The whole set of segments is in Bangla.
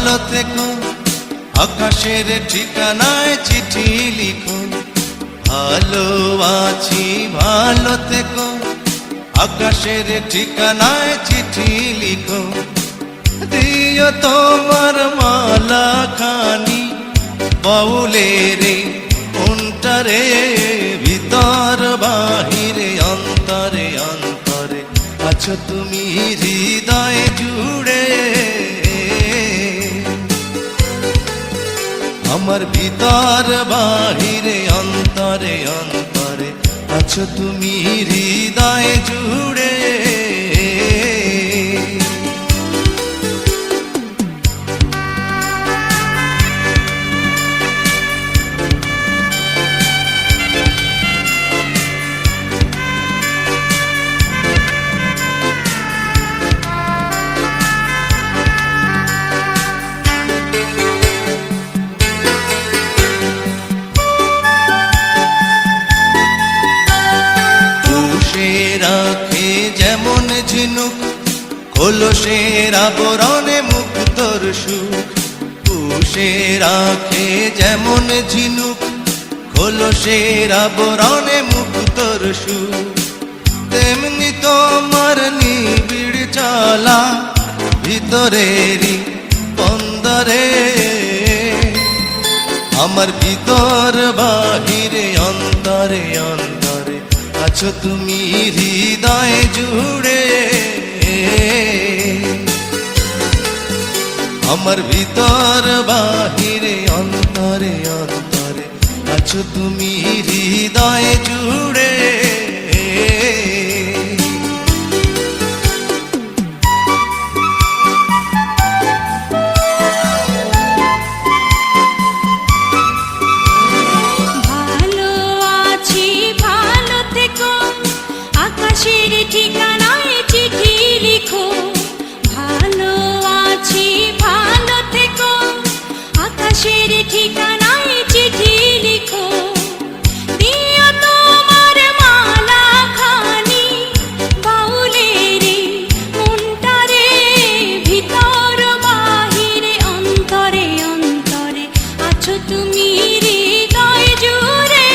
ভালো থেকো, আকাশের ঠিকানায় চিঠি লিখো। ভালো আছি ভালো থেকো, আকাশের ঠিকানায় চিঠি লিখো। দিও তোমার মালা খানি বাউলের অন্তরে, ভিতর বাহিরে অন্তরে অন্তরে আছো তুমি হৃদয় জুড়ে। আমার ভিতর বাহিরে অন্তরে অন্তরে আছো তুমি হৃদয় জুড়ে। রাখে যেমন ঝিনুক কলসের আবরণে মুক্তর সুখ। পুষে রাখে যেমন ঝিনুক কলসের আবরণে মুক্তর সুখ। তেমনি তোমার নিবিড় চলা ভিতরেরই বন্দরে, আমার ভিতর বাহিরে অন্তরে অন্তরে আছো তুমি হৃদয় জুড়ে। আমার ভিতর বাহিরে অন্তরে অন্তরে আছো তুমি হৃদয় জুড়ে। আকাশের ঠিকানায় চিঠি লিখো। ভালো আছি ভালো থেকো, আকাশের ঠিকানায় চিঠি লিখো। দিও তোমার মালা খানি বাউলের মনটারে, ভিতর বাহিরে অন্তরে অন্তরে আছো তুমি হৃদয় জুড়ে।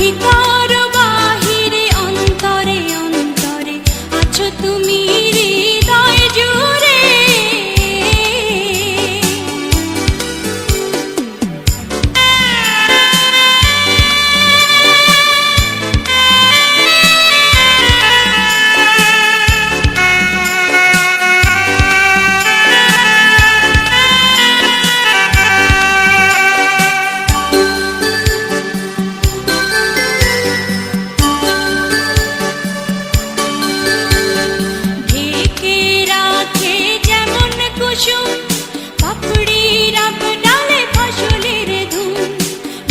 ভিতর বাহিরে অন্তরে অন্তরে আছো তুমি হৃদয় জুড়ে। পাপড়ি রাব ডালে ফসলের ধুম,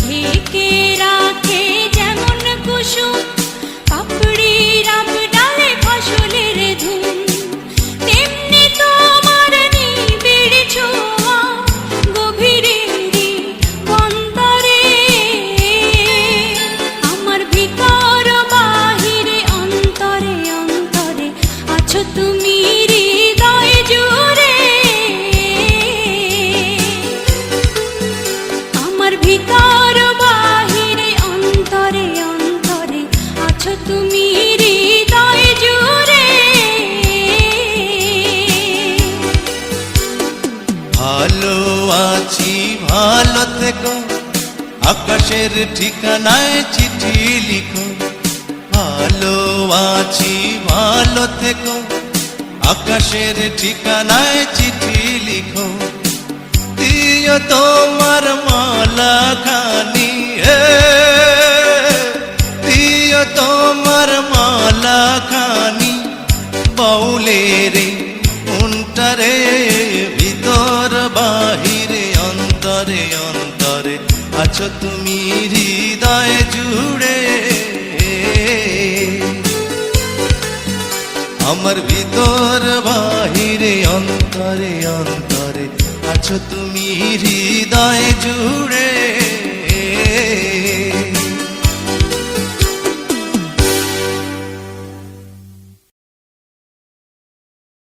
ঢেকে রাখে যেমন কুসুম। পাপড়ি রাব ডালে ফসলের ধুম, তেমনি তোমার নিবিড় ছোঁয়া গভীরেরই বন্দরে। আমার ভিতর বাহিরে অন্তরে অন্তরে আছো তুমি হৃদয় জুড়ে। ভিতর বাহিরে অন্তরে অন্তরে আছো তুমি হৃদয় জুড়ে। ভালো আছি ভালো থেকো, আকাশের ঠিকানায় চিঠি লিখো। ভালো আছি ভালো থেকো, আকাশের ঠিকানায় চিঠি লিখো। দিও তোমার মালা খানি, দিও তোমার মালা খানি বাউলের অন্তরে, ভিতর বাহিরে অন্তরে অন্তরে আছো তুমি হৃদয় জুড়ে। আমার ভিতর বাহিরে অন্তরে অন্তরে আছো তুমি হৃদয় জুড়ে।